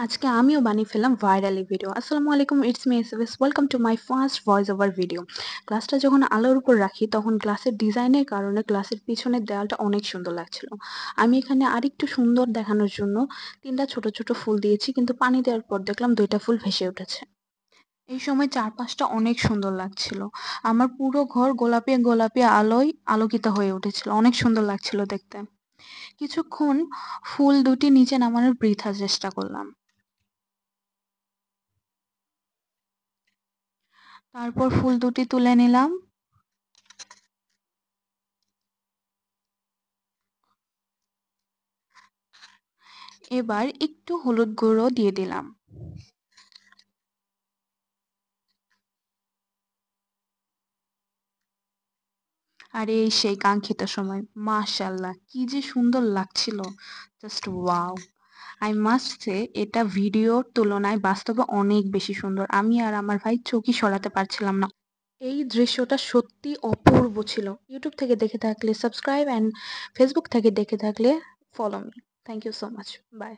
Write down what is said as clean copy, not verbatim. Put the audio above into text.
আজকে আমিও বানিয়ে ফেললাম ভাইরালি ভিডিও। আসসালামু আলাইকুম, it's me SFS. Welcome to my first voice over video. গ্লাসটা যখন আলোর উপর রাখি তখন গ্লাসের ডিজাইনের কারণে গ্লাসের পিছনের দেওয়ালটা অনেক সুন্দর লাগছিল। আমি এখানে আরেকটু সুন্দর দেখানোর জন্য ৩ টা ছোট, ছোট ফুল দিয়েছি, কিন্তু পানি দেওয়ার পর দেখলাম ২ টা ফুল ভেসে উঠেছে। এই সময় চারপাশটা অনেক সুন্দর লাগছিল। আমার পুরো ঘর গোলাপি, গোলাপি আলোয় আলোকিত হয়ে উঠেছিল। অনেক সুন্দর লাগছিল দেখতে। কিছুক্ষণ ফুল দুটি নিচে নামানোর বৃথা চেষ্টা করলাম। তারপর ফুল দুটি তুলে নিলাম। এবার একটু হলুদ গুঁড়ো দিয়ে দিলাম। আর এই সেই কাঙ্ক্ষিত সময়। মাশাআল্লাহ! কি যে সুন্দর লাগছিল! Just wow! I must say এটা ভিডিওর তুলনায় বাস্তবে অনেক বেশি সুন্দর। আমি আর আমার ভাই চোখই সরাতে পারছিলাম না। এই দৃশ্যটা সত্যি অপূর্ব ছিল। ইউটিউব থেকে দেখে থাকলে সাবস্ক্রাইব অ্যান্ড ফেসবুক থেকে দেখে থাকলে follow me. Thank you so much. By.